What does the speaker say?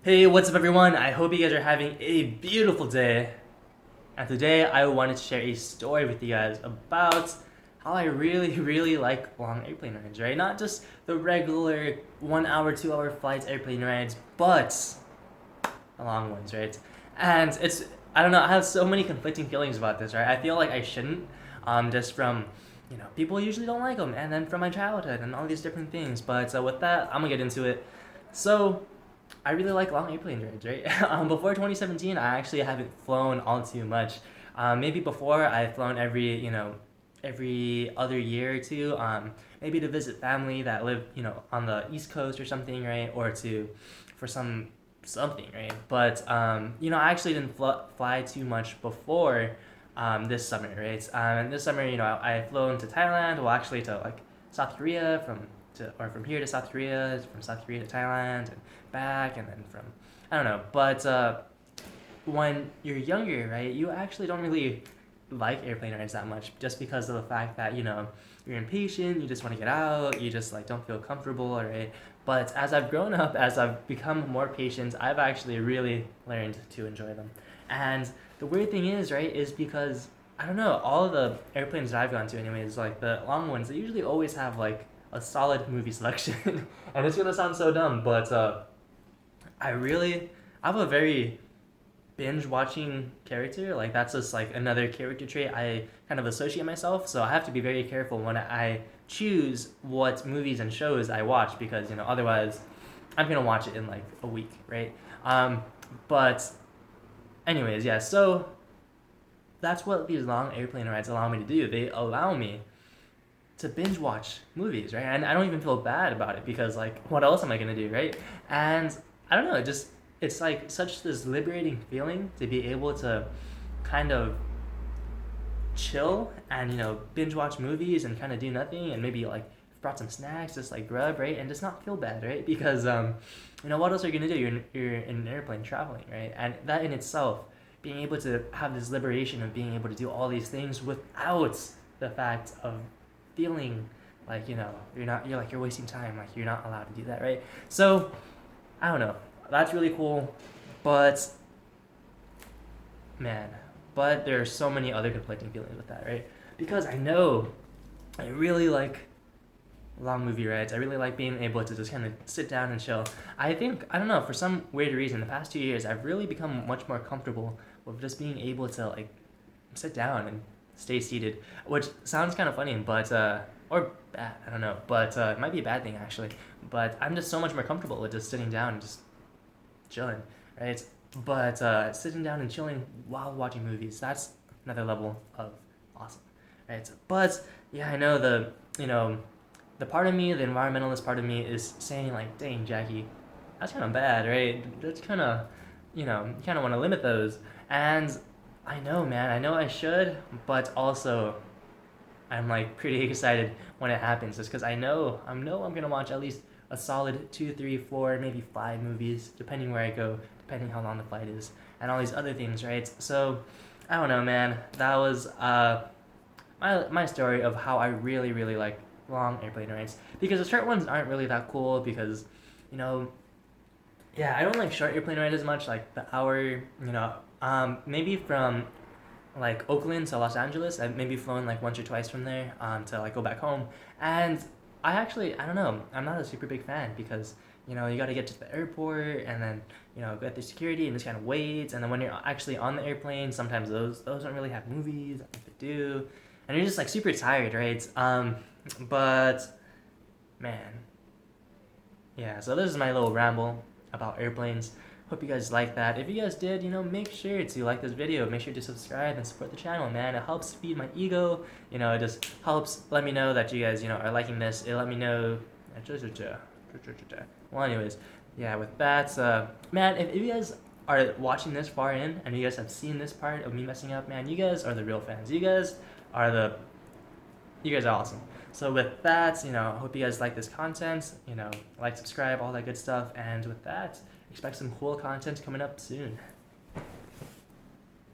Hey, what's up everyone? I hope you guys are having a beautiful day. And today I wanted to share a story with you guys about how I really like long airplane rides, right? Not just the regular 1 hour, 2 hour flights, airplane rides, but the long ones, right? And I don't know, I have so many conflicting feelings about this, right? I feel like I shouldn't, just from, people usually don't like them, and then from my childhood and all these different things. But with that, I'm gonna get into it. So, I really like long airplane rides, right? Before 2017, I actually haven't flown all too much. Maybe before I've flown every other year or two. Maybe to visit family that live, on the East Coast or something, right? Or for something, right? But I actually didn't fly too much before this summer, right? And this summer, I've flown to Thailand. Well, actually to like South Korea from here to South Korea, from South Korea to Thailand, and back, and then from I don't know. But when you're younger, right, you actually don't really like airplane rides that much, just because of the fact that you're impatient, you just want to get out, you just like don't feel comfortable, right? But as I've grown up, as I've become more patient, I've actually really learned to enjoy them. And the weird thing is, right, is because I don't know, all of the airplanes that I've gone to, anyways, like the long ones, they usually always have like a solid movie selection. And it's gonna sound so dumb, but I have a very binge watching character. Like that's just like another character trait I kind of associate myself. So I have to be very careful when I choose what movies and shows I watch, because otherwise I'm gonna watch it in like a week, right? But anyways, yeah. So that's what these long airplane rides allow me to do. They allow me to binge watch movies, right? And I don't even feel bad about it, because like what else am I gonna do, right? And I don't know, it's like such this liberating feeling to be able to kind of chill and binge watch movies and kind of do nothing, and maybe like brought some snacks, just like grub, right? And just not feel bad, right? Because what else are you gonna do? You're in an airplane traveling, right? And that in itself, being able to have this liberation of being able to do all these things without the fact of feeling like you're wasting time, like you're not allowed to do that, right? So I don't know, that's really cool. But man, but there are so many other conflicting feelings with that, right? Because I really like long movie rides. I really like being able to just kind of sit down and chill. I don't know, for some weird reason, the past 2 years I've really become much more comfortable with just being able to like sit down and stay seated, which sounds kind of funny, but or bad, I don't know, but it might be a bad thing actually. But I'm just so much more comfortable with just sitting down and just chilling, right? But sitting down and chilling while watching movies, that's another level of awesome, right? But yeah, I know the part of me, the environmentalist part of me, is saying like, dang, Jackie, that's kind of bad, right? That's kind of, you kind of want to limit those. And I know, man, I know I should, but also I'm like pretty excited when it happens, just because I know I'm gonna watch at least a solid two, three, four, maybe five movies, depending where I go, depending how long the flight is, and all these other things, right? So I don't know, man. That was my story of how I really like long airplane rides, because the short ones aren't really that cool, because you know yeah, I don't like short airplane rides as much, like the hour, maybe from like Oakland to Los Angeles. I've maybe flown like once or twice from there to like go back home. And I don't know, I'm not a super big fan, because you got to get to the airport, and then get through security and just kind of wait. And then when you're actually on the airplane, sometimes those don't really have movies. I think they do, and you're just like super tired, right? But man, yeah. So this is my little ramble about airplanes. Hope you guys like that. If you guys did, make sure to like this video. Make sure to subscribe and support the channel, man. It helps feed my ego. It just helps let me know that you guys, are liking this. It let me know. Well, anyways, yeah, with that, man, if you guys are watching this far in and you guys have seen this part of me messing up, man, you guys are the real fans. Are the, you guys are awesome. So with that, I hope you guys like this content. Like, subscribe, all that good stuff. And with that, expect some cool content coming up soon.